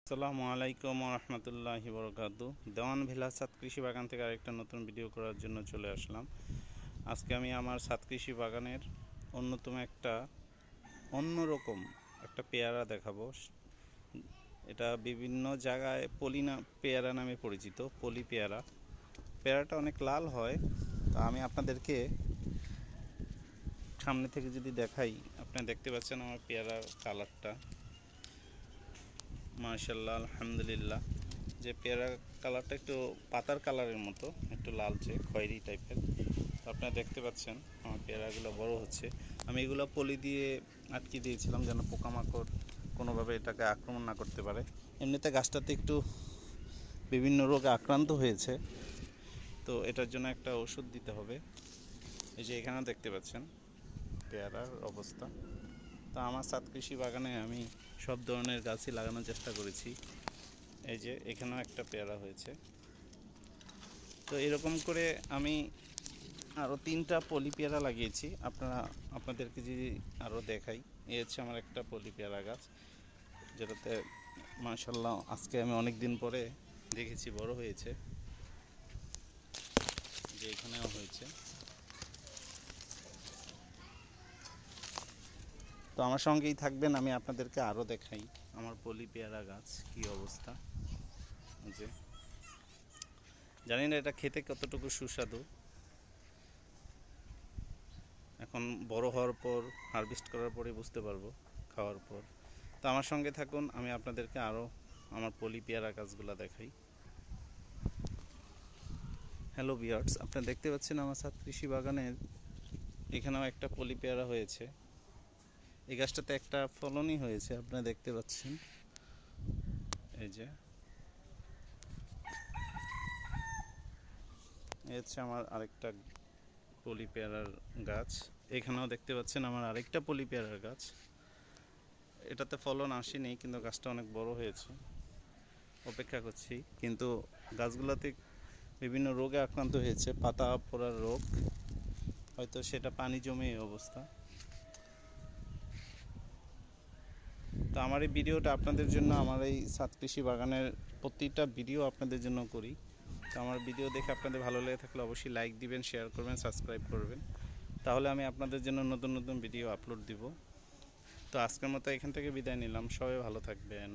আসসালামু আলাইকুম রহমতুল্লাহি বরকাতু। দেওয়ান ভিলা ছাদ কৃষি বাগান থেকে আরেকটা নতুন ভিডিও করার জন্য চলে আসলাম। আজকে আমি আমার ছাদ কৃষি বাগানের অন্যতম অন্যরকম একটা পেয়ারা দেখাবো। এটা বিভিন্ন জায়গায় পেয়ারা নামে পরিচিত, পলি পেয়ারা। পেয়ারাটা অনেক লাল হয়। তা আমি আপনাদেরকে সামনে থেকে যদি দেখাই, আপনারা দেখতে পাচ্ছেন আমার পেয়ারার কালারটা। মাশাআল্লাহ, আলহামদুলিল্লাহ। যে পেয়ারা কালারটা একটু পাতার কালারের মতো, একটু লালচে খয়েরি টাইপের। তো আপনারা দেখতে পাচ্ছেন আমার পেয়ারাগুলো বড় হচ্ছে। আমি এগুলো পলি দিয়ে আটকে দিয়েছিলাম যেন পোকামাকড় কোনোভাবে এটাকে আক্রমণ না করতে পারে। এমনিতে গাছটাতে একটু বিভিন্ন রোগে আক্রান্ত হয়েছে, তো এটার জন্য একটা ওষুধ দিতে হবে। এই যে এখানে দেখতে পাচ্ছেন পেয়ারার অবস্থা। তো আমার ছাদ কৃষি বাগানে আমি সব ধরনের গাছই লাগানোর চেষ্টা করেছি। এই যে এখানেও একটা পেয়ারা হয়েছে। তো এরকম করে আমি আরও 3টা পলি পেয়ারা লাগিয়েছি। আপনাদেরকে যদি আরও দেখাই, এই হচ্ছে আমার একটা পলি পেয়ারা গাছ, যেটাতে মাশাআল্লাহ আজকে আমি অনেক দিন পরে দেখেছি বড় হয়েছে। যে এখানেও হয়েছে। তো আমার সঙ্গেই থাকবেন, আমি আপনাদেরকে আরও দেখাই আমার পলি পেয়ারা গাছ কি অবস্থা। যে জানি না এটা খেতে কতটুকু সুস্বাদু, এখন বড় হওয়ার পর হারভেস্ট করার পরে বুঝতে পারবো, খাওয়ার পর। তো আমার সঙ্গে থাকুন, আমি আপনাদেরকে আরও আমার পলি পেয়ারা গাছগুলো দেখাই। হ্যালো ভিউয়ার্স, আপনারা দেখতে পাচ্ছেন আমার ছাদ কৃষি বাগানের এখানেও একটা পলি পেয়ারা হয়েছে। এই গাছটাতে একটা ফলনই হয়েছে, আপনারা দেখতে পাচ্ছেন। এই যে এই হচ্ছে আমার আরেকটা পলি পেয়ারার গাছ। এখানেও দেখতে পাচ্ছেন আমার আরেকটা পলি পেয়ারার গাছ। এটাতে ফলন আসেনি, কিন্তু গাছটা অনেক বড় হয়েছে। অপেক্ষা করছি, কিন্তু গাছগুলোতে বিভিন্ন রোগে আক্রান্ত হয়েছে, পাতা পোড়ার রোগ, হয়তো সেটা পানি জমে এই অবস্থা। তো আমার এই ভিডিওটা আপনাদের জন্য, আমার এই ছাদ কৃষি বাগানের প্রতিটা ভিডিও আপনাদের জন্য করি। তো আমার ভিডিও দেখে আপনাদের ভালো লেগে থাকলে অবশ্যই লাইক দিবেন, শেয়ার করবেন, সাবস্ক্রাইব করবেন। তাহলে আমি আপনাদের জন্য নতুন নতুন ভিডিও আপলোড দিব। তো আজকের মতো এখান থেকে বিদায় নিলাম। সবাই ভালো থাকবেন।